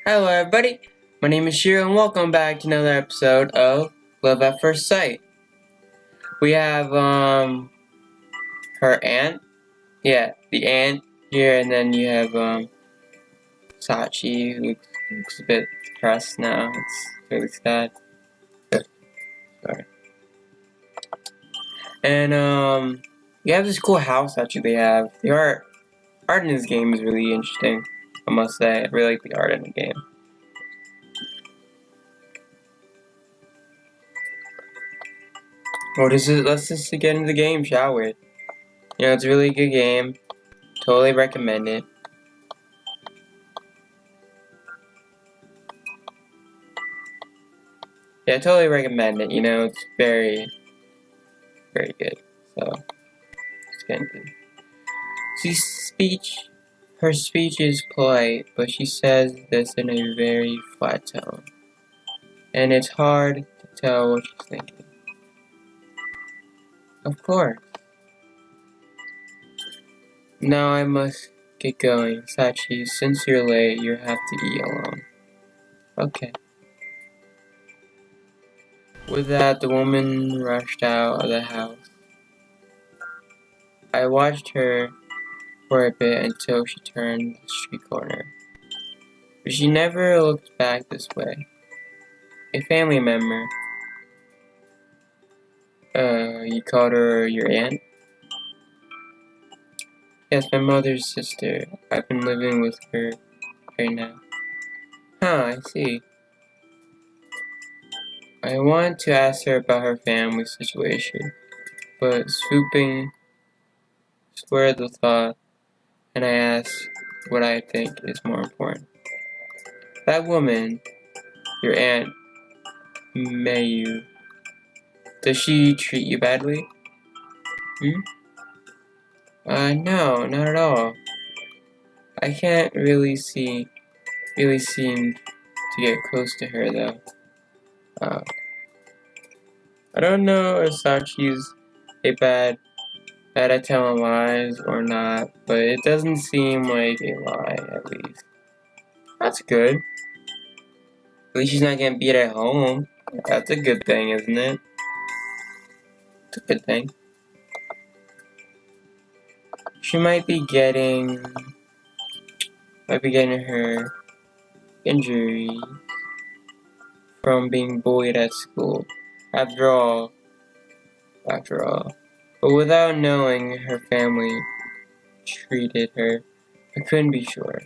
Hello everybody, my name is Shiro and welcome back to another episode of Love at First Sight. We have her aunt, the aunt here, and then you have Sachi, who looks a bit depressed now. It's really sad. Sorry. And you have this cool house that they have. The art in this game is really interesting, I must say. I really like the art in the game. Well, let's just get into the game, shall we? You know, it's a really good game. Totally recommend it. Yeah, I totally recommend it. You know, it's very, very good. So, let's get into it. Her speech is polite, but she says this in a very flat tone. And it's hard to tell what she's thinking. Of course. Now I must get going. Sachi, since you're late, you have to eat alone. Okay. With that, the woman rushed out of the house. I watched her for a bit until she turned the street corner. But she never looked back this way. A family member. You called her your aunt? Yes, my mother's sister. I've been living with her right now. Huh, I see. I wanted to ask her about her family situation, but swooping squared the thought, and I asked what I think is more important. That woman, your aunt, Mayu, does she treat you badly? No, not at all. I can't really seem to get close to her though. I don't know if Sachi's a bad at telling lies or not, but it doesn't seem like a lie at least. That's good. At least she's not getting beat at home. That's a good thing, isn't it? It's a good thing. She might be getting her injuries from being bullied at school. After all. But without knowing her family treated her, I couldn't be sure.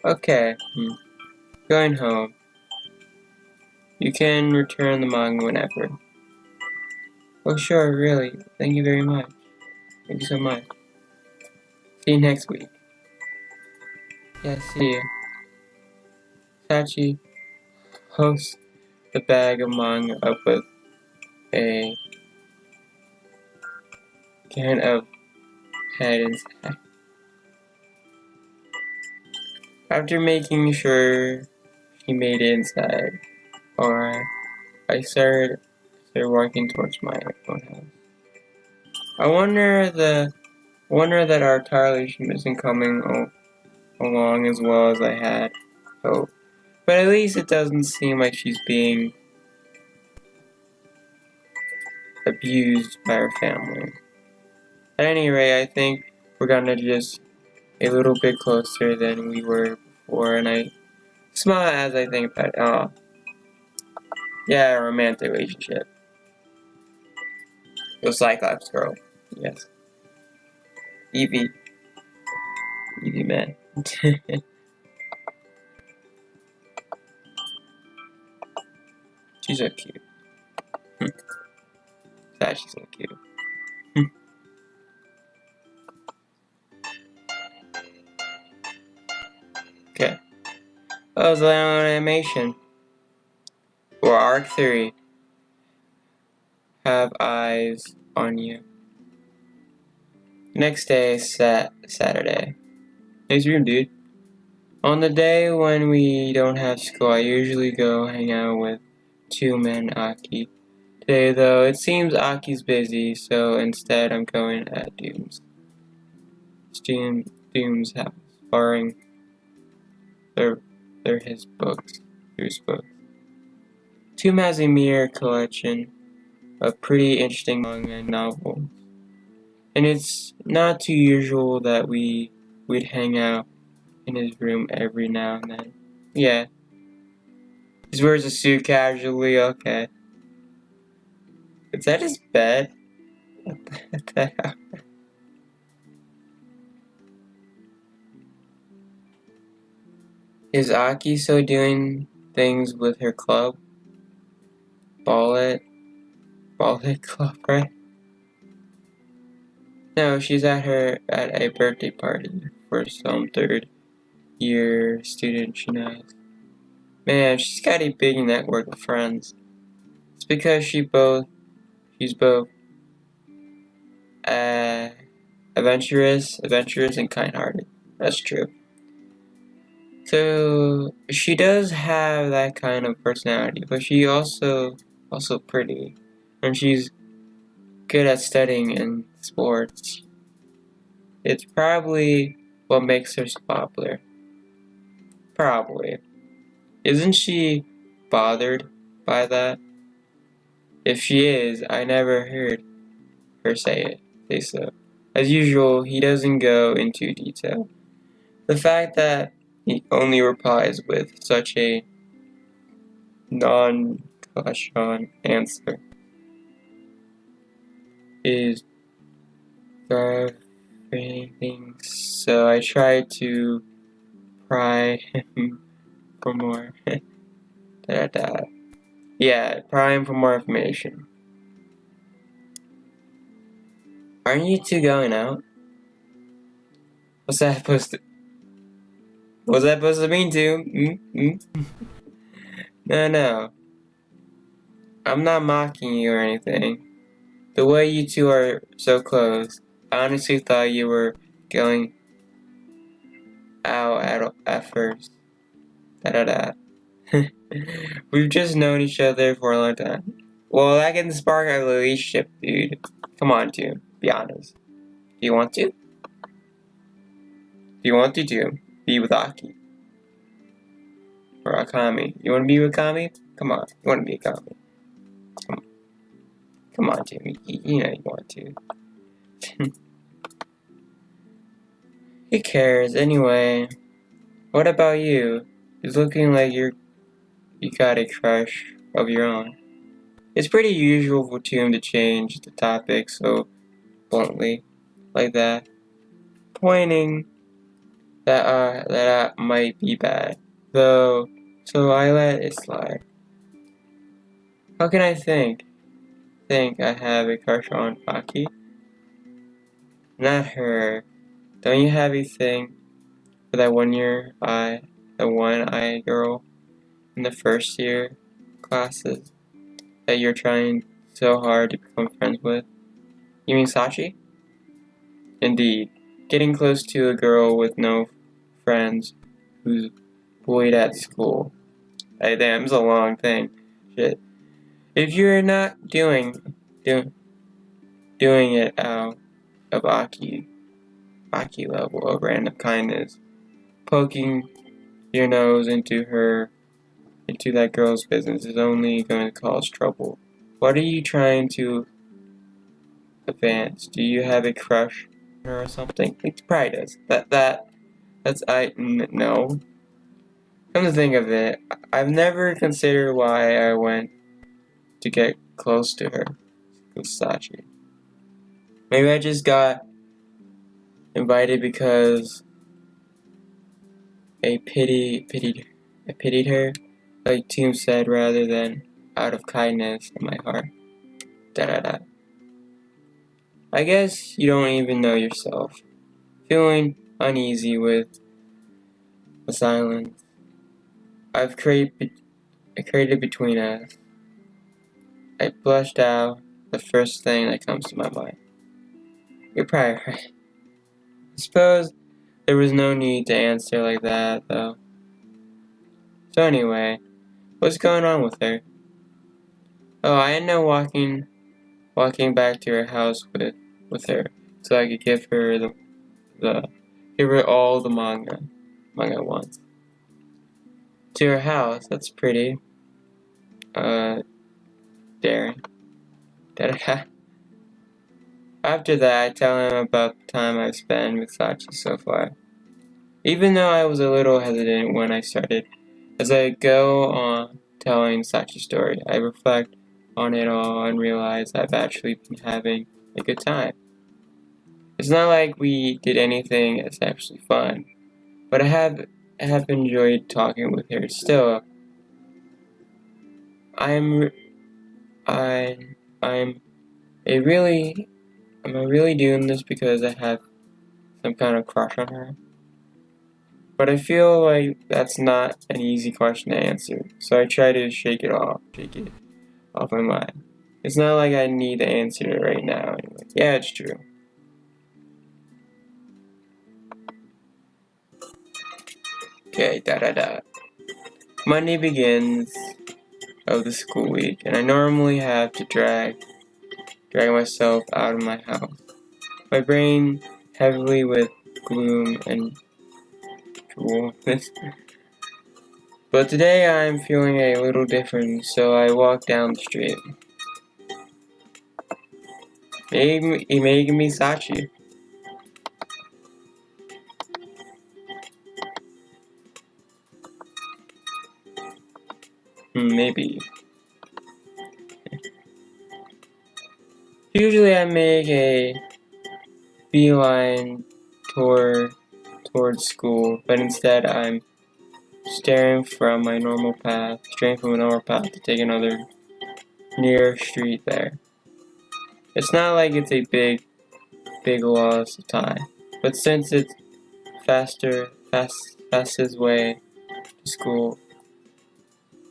Okay, going home. You can return the manga whenever. Oh sure, really. Thank you very much. Thank you so much. See you next week. Yeah, see you. Sachi hosts the bag of manga up with a can of head inside. After making sure she made it inside, alright, I started walking towards my own house. I wonder that our Tyler isn't coming along as well as I had hoped. But at least it doesn't seem like she's being abused by her family. At any rate, I think we're gonna just a little bit closer than we were before, and I smile as I think about it. Oh, yeah, a romantic relationship. The Cyclops girl, yes. Evie man. She's so cute. She's so cute. Okay. Oh, it's an animation. For Arc 3. Have eyes on you. Next day, Saturday. Nice room, dude. On the day when we don't have school, I usually go hang out with two men Aki. Today, though, it seems Aki's busy, so instead I'm going at Doom's house, borrowing their they're his books. His books. Tomb has a mirror collection of pretty interesting manga and novels. And it's not too usual that we'd hang out in his room every now and then. Yeah. He wears a suit casually, okay. Is that his bed? What the hell? Is Aki still doing things with her club? Ballet club, right? No, she's at a birthday party for some third year student she knows. Man, she's got a big network of friends. It's because she's both adventurous and kind-hearted. That's true. So she does have that kind of personality, but she also pretty, and she's good at studying and sports. It's probably what makes her so popular. Probably. Isn't she bothered by that? If she is, I never heard her say so. As usual, he doesn't go into detail. The fact that he only replies with such a non-question answer is frustrating, so I try to pry him for more. Yeah, pry him for more information. Aren't you two going out? What's that supposed to mean to? No. I'm not mocking you or anything. The way you two are so close, I honestly thought you were going out at first. We've just known each other for a long time. Well, that can spark a relationship, dude. Come on, dude. Be honest. Do you want to? Do you want to be with Aki? Or Akami? You want to be with Akami? Come on. You want to be Akami? Come on, dude. You know you want to. Who cares? Anyway, what about you? It's looking like you got a crush of your own. It's pretty usual for Tomb to change the topic so bluntly, like that, pointing that might be bad, though. So I let it slide. How can I think I have a crush on Aki? Not her. Don't you have a thing for that one-eye girl in the first year classes that you're trying so hard to become friends with? You mean Sachi? Indeed. Getting close to a girl with no friends who's bullied at school. Hey, damn, it's a long thing. Shit. If you're not doing it out of Aki level of random kindness, poking your nose into that girl's business is only going to cause trouble. What are you trying to advance? Do you have a crush on her or something? It probably does. No. Come to think of it, I've never considered why I went to get close to her with Sachi. Maybe I just got invited because I pitied her, like Tomb said, rather than out of kindness in my heart. I guess you don't even know yourself. Feeling uneasy with the silence I've created between us. I blushed out the first thing that comes to my mind. You're probably right. I suppose there was no need to answer like that, though. So anyway, what's going on with her? Oh, I ended up walking back to her house with her, so I could give her give her all the manga once. to her house. That's pretty. Daring. Da-da-da. After that, I tell him about the time I've spent with Sachi so far. Even though I was a little hesitant when I started, as I go on telling Sachi's story, I reflect on it all and realize I've actually been having a good time. It's not like we did anything that's actually fun, but I have enjoyed talking with her. Still, I'm am I really doing this because I have some kind of crush on her? But I feel like that's not an easy question to answer, so I try to shake it off my mind. It's not like I need to answer it right now. Anyway. Yeah, it's true. Okay, da-da-da. Monday begins of the school week, and I normally have to drag myself out of my house. My brain heavily with gloom and droolness. But today I'm feeling a little different, so I walk down the street. Maybe sachi. Maybe. Usually I make a beeline towards school, but instead I'm straying from a normal path to take another near street there. It's not like it's a big loss of time, but since it's fastest way to school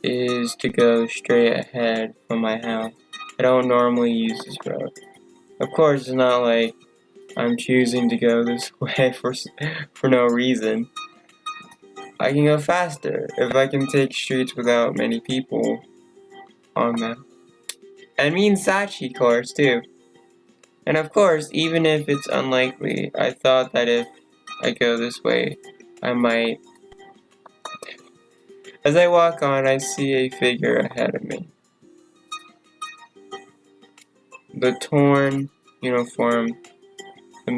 is to go straight ahead from my house. I don't normally use this road. Of course, it's not like I'm choosing to go this way for no reason. I can go faster if I can take streets without many people on them. And sachi course too. And of course, even if it's unlikely, I thought that if I go this way, I might. As I walk on, I see a figure ahead of me. The torn uniform, the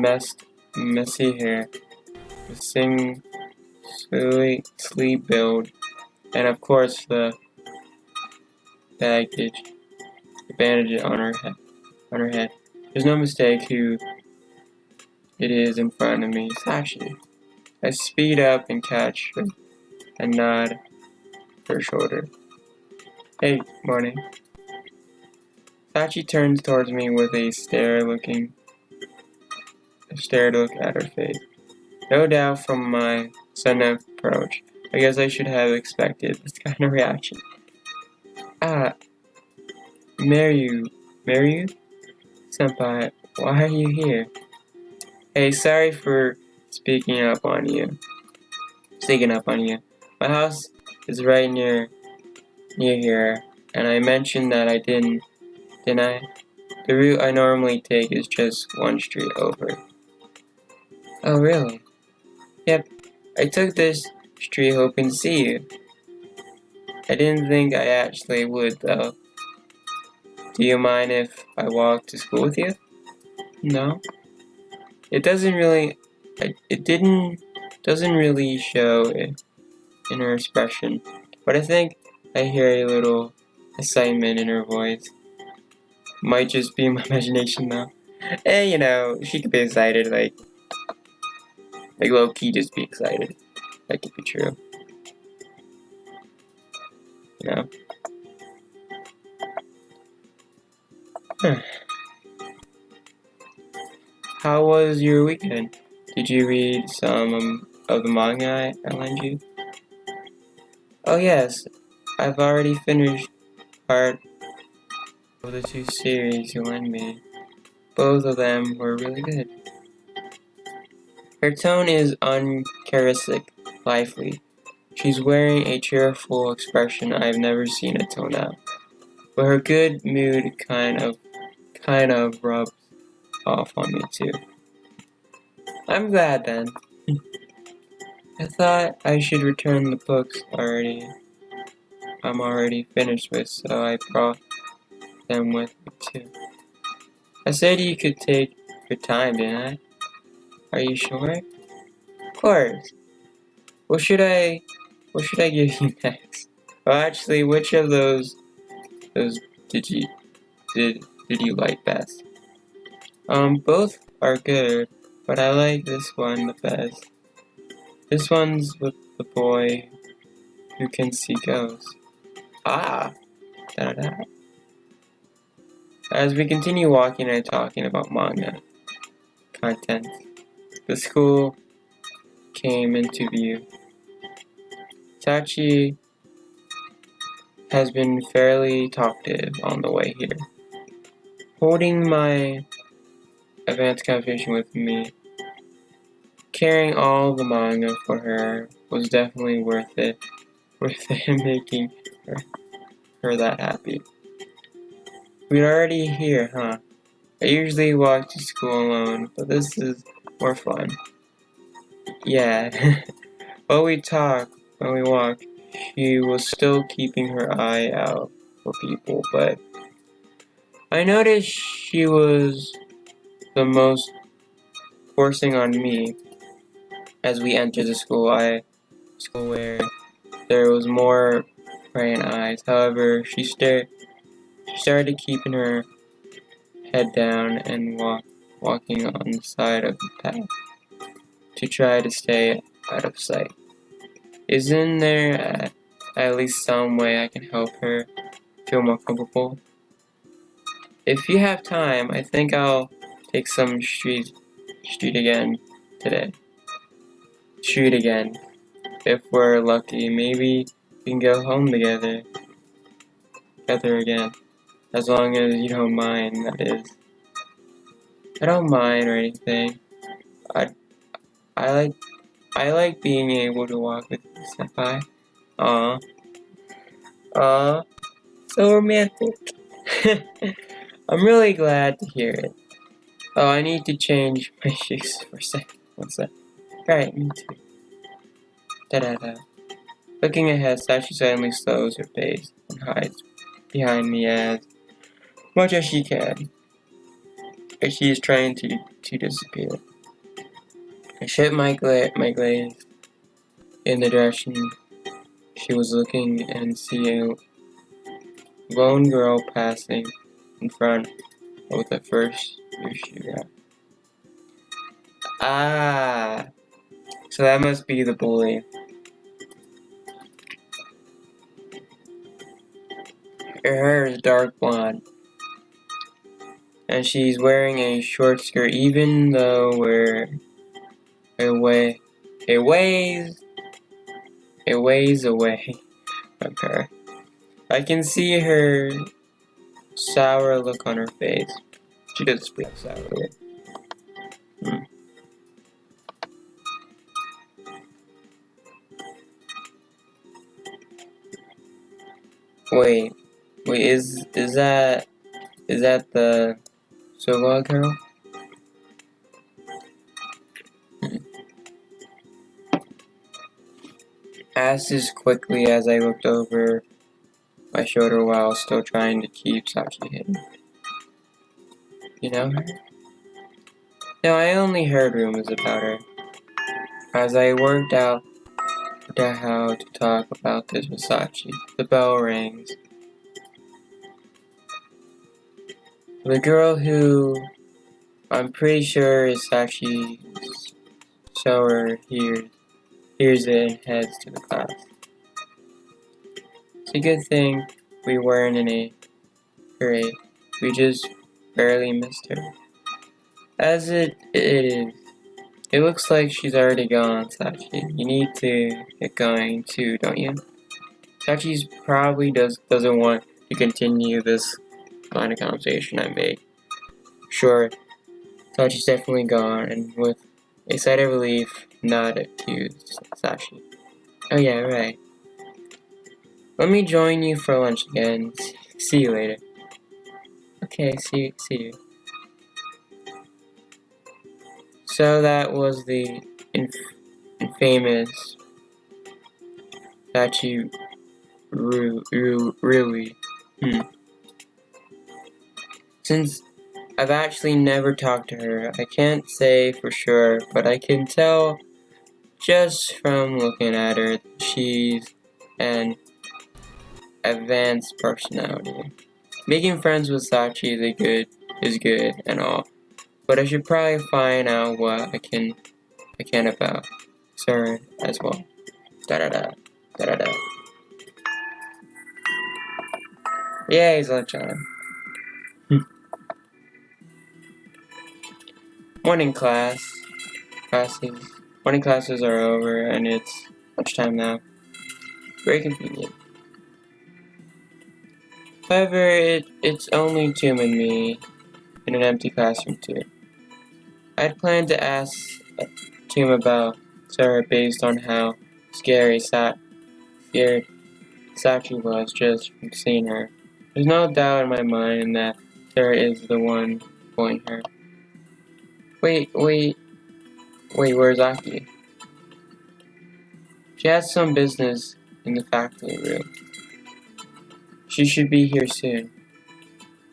messy hair, the sleep build, and of course the bandage on her head. There's no mistake who it is in front of me. Sachi. I speed up and catch her and nod her shoulder. Hey, morning. Sachi turns towards me with a stare look at her face. No doubt from my sudden approach, I guess I should have expected this kind of reaction. Ah, Mamoru, senpai, why are you here? Hey, sorry for sneaking up on you. My house is right near here, and I mentioned that I didn't I? The route I normally take is just one street over. Oh, really? Yep, I took this street hoping to see you. I didn't think I actually would, though. Do you mind if I walk to school with you? No. It doesn't really show it in her expression, but I think I hear a little excitement in her voice. Might just be my imagination though. And she could be excited, like low-key just be excited. That could be true. How was your weekend? Did you read some of the manga I lent you? Oh yes, I've already finished part of the 2 series you lent me. Both of them were really good. Her tone is uncharacteristic, lively. She's wearing a cheerful expression I've never seen a tone out. But her good mood kind of rubs off on me too. I'm glad then. I thought I should return the books already. I'm already finished with, so I brought them with me too. I said you could take your time, didn't I? Are you sure? Of course. What should I give you next? Well, actually, which of those did you did you like best? Both are good, but I like this one the best. This one's with the boy who can see ghosts. Ah, da da. As we continue walking and talking about manga content, the school came into view. Sachi has been fairly talkative on the way here. Holding my advanced conversation with me, carrying all the manga for her was definitely worth it making her that happy. We're already here, huh? I usually walk to school alone, but this is more fun. Yeah. While we talk, when we walk, she was still keeping her eye out for people, but I noticed she was the most forcing on me as we entered the school where there was more prying eyes. However, she started keeping her head down and walking on the side of the path to try to stay out of sight. Isn't there at least some way I can help her feel more comfortable? If you have time, I think I'll take some street again today. Street again. If we're lucky, maybe we can go home together again. As long as you don't mind, that is. I don't mind or anything. I I like I like being able to walk with you, senpai. Aw. Aw. So romantic. I'm really glad to hear it. Oh, I need to change my shoes for a second. What's that? Right, me too. Da-da-da. Looking ahead, Sachi suddenly slows her pace and hides behind me as much as she can. As she is trying to disappear. I shift my gaze in the direction she was looking and see a lone girl passing in front of the first Yoshira. Ah, so that must be the bully. Her hair is dark blonde, and she's wearing a short skirt even though it weighs away from her. I can see her sour look on her face. She does speak sourly. Wait, is that the Soga girl? Asked as quickly as I looked over my shoulder while still trying to keep Sachi hidden. You know her? No, I only heard rumors about her. As I worked out how to talk about this with Sachi, the bell rings. The girl who I'm pretty sure is Sachi's shower hears it and heads to the class. It's a good thing we weren't in a hurry. We just barely missed her. As it is, it looks like she's already gone, Sachi. You need to get going too, don't you? Sachi's probably doesn't want to continue this line of conversation I made. Sure, Sachi's definitely gone, and with a sigh of relief, nodded to Sachi. Oh yeah, right. Let me join you for lunch again. See you later. Okay, see you. So that was the infamous Sachi Really? Since I've actually never talked to her, I can't say for sure, but I can tell just from looking at her that she's an advanced personality. Making friends with Sachi is good and all, but I should probably find out what I can about Sir as well. Da da da da da da. Yeah, he's lunchtime. Morning classes. Morning classes are over and it's lunchtime now. Very convenient. However, it's only Tim and me in an empty classroom too. I'd planned to ask Tim about Sarah based on how scared Sachi was just from seeing her. There's no doubt in my mind that Sarah is the one pulling her. Wait, where's Aki? She has some business in the faculty room. She should be here soon.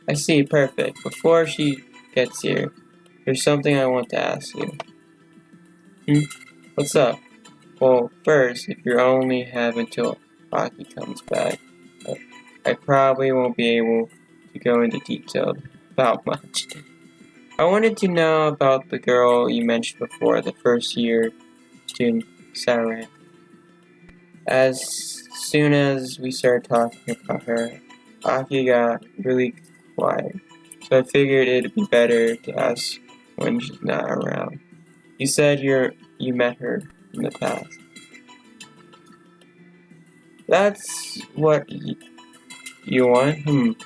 I see, perfect. Before she gets here, there's something I want to ask you. What's up? Well, first, if you only have until Aki comes back, I probably won't be able to go into detail about much. I wanted to know about the girl you mentioned before, the first year student, Sarah. As soon as we started talking about her, Aki got really quiet, so I figured it'd be better to ask when she's not around. You said you met her in the past. That's what you want?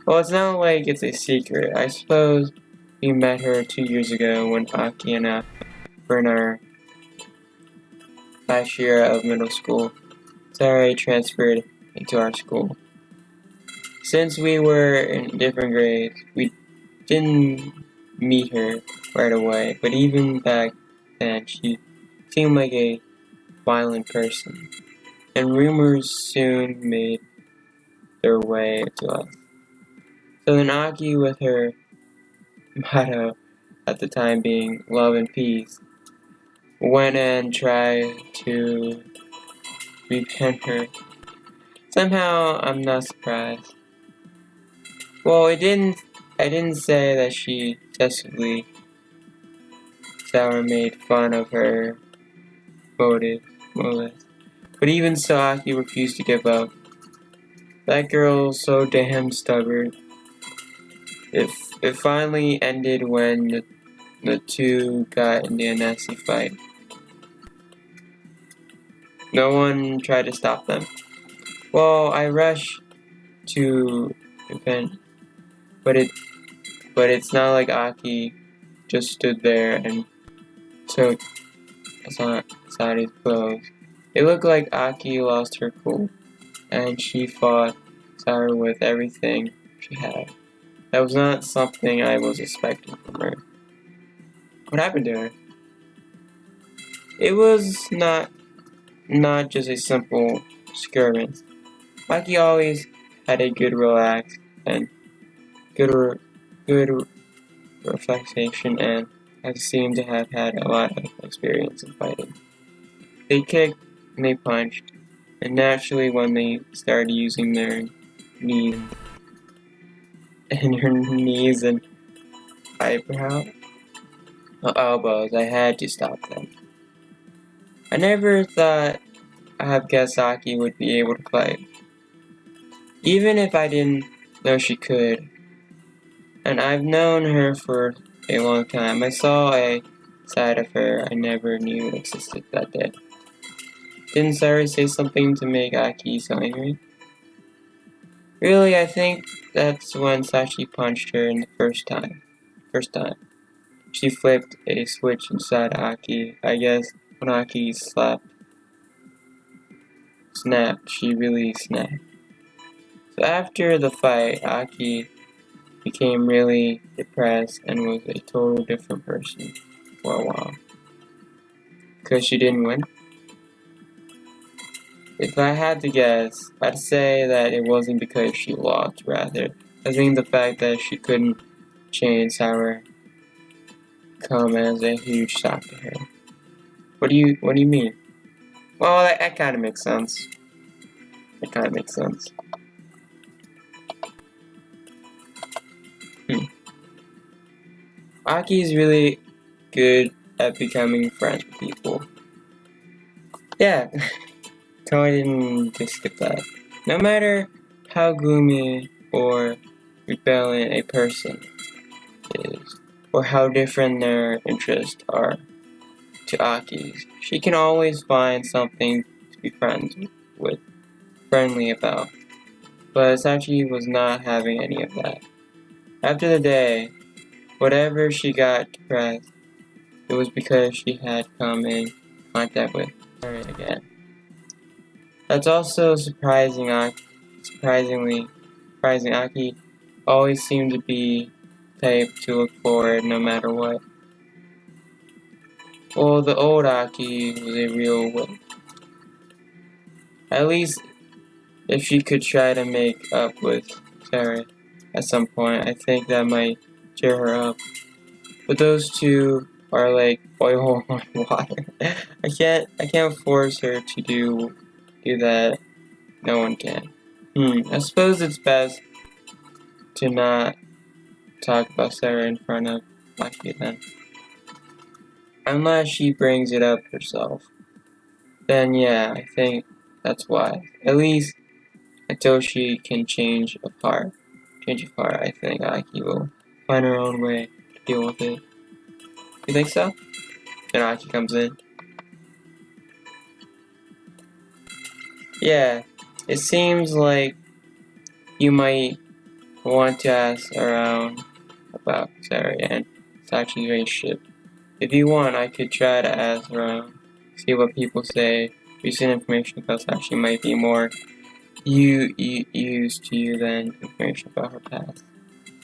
Well, it's not like it's a secret. I suppose we met her 2 years ago when Aki and I were in our last year of middle school. Sarah transferred into our school. Since we were in different grades, we didn't meet her right away, but even back then she seemed like a violent person, and rumors soon made their way to us. So then Aki, with her motto at the time being love and peace, went and tried to repent her. Somehow, I'm not surprised. Well, I didn't say that she excessively Sour made fun of her motives. But even so, Aki refused to give up. That girl's so damn stubborn. It finally ended when the two got into a nasty fight. No one tried to stop them. Well, I rushed to defend, but it's not like Aki just stood there and took Asadi's clothes. It looked like Aki lost her cool, and she fought Sarah with everything she had. That was not something I was expecting from her. What happened to her? It was not just a simple skirmish. Aki always had a good relax and good reflection and has seemed to have had a lot of experience in fighting. They kicked and they punched, and naturally when they started using their knees and elbows, I had to stop them. I never thought I have guessed Aki would be able to fight, even if I didn't know she could. And I've known her for a long time. I saw a side of her I never knew existed that day. Didn't Sarah say something to make Aki so angry? Really, I think that's when Sachi punched her in the first time. She flipped a switch inside Aki. I guess when Aki snapped, she really snapped. So after the fight, Aki became really depressed and was a total different person for a while. Because she didn't win? If I had to guess, I'd say that it wasn't because she lost, rather. I think the fact that she couldn't change Sour come as a huge shock to her. What do you mean? Well, that kind of makes sense. That kind of makes sense. Aki is really good at becoming friends with people. Yeah, totally didn't just skip that. No matter how gloomy or rebellion a person is, or how different their interests are to Aki's, she can always find something to be friendly about. But Sachi was not having any of that. After the day, whatever she got depressed, it was because she had come in contact with her again. That's also surprising. Surprisingly, Aki always seemed to be the type to look forward no matter what. Well, the old Aki was a real win. At least, if she could try to make up with Sarah at some point, I think that might cheer her up. But those two are like oil on water. I can't force her to do that. No one can. I suppose it's best to not talk about Sarah in front of Aki then. Unless she brings it up herself. Then yeah, I think that's why. At least until she can change of heart, I think Aki will find her own way to deal with it. You think so? Then Aki comes in. Yeah, it seems like you might want to ask around about Sarah and Sachi's relationship. If you want, I could try to ask around, see what people say. Recent information about Sachi might be more used to you than information about her past.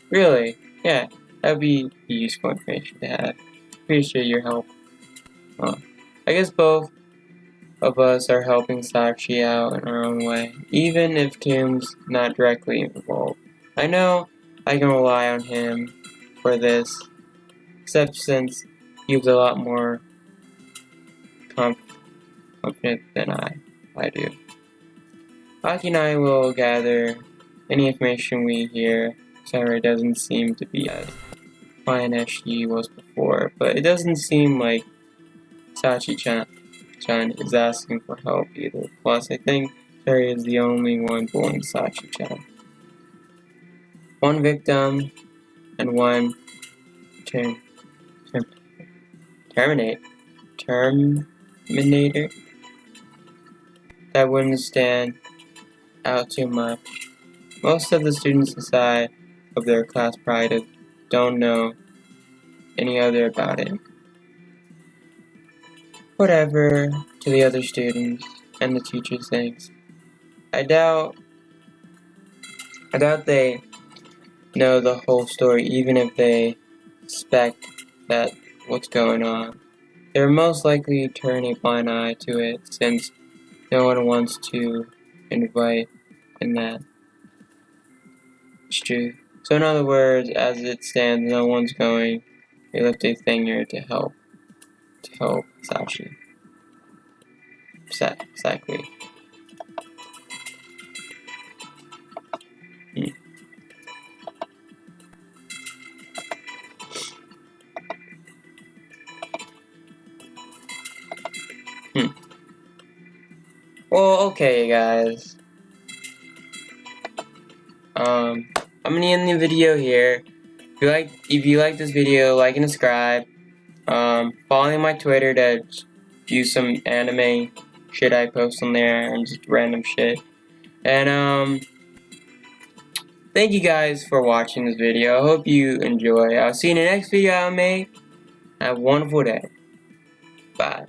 Really? Yeah, that would be useful information to have. Appreciate your help. I guess both of us are helping Sachi out in our own way, even if Kim's not directly involved. I know I can rely on him for this, except since he was a lot more confident than I do. Aki and I will gather any information we hear. Sarah doesn't seem to be as fine as she was before, but it doesn't seem like Sachi-chan is asking for help either. Plus, I think Sarah is the only one bullying Sachi-chan. One victim and one Terminator that wouldn't stand out too much. Most of the students inside of their class pride don't know any other about it. Whatever to the other students and the teachers thinks. I doubt they know the whole story, even if they suspect that what's going on. They're most likely turn a blind eye to it since no one wants to invite in that. It's true. So in other words, as it stands, no one's going to lift a finger to help Sachi. Exactly. Well, okay, guys. I'm gonna end the video here. If you like this video, like and subscribe. Follow my Twitter to view some anime shit I post on there and just random shit. And thank you guys for watching this video. I hope you enjoy. I'll see you in the next video I'll make. Have a wonderful day. Bye.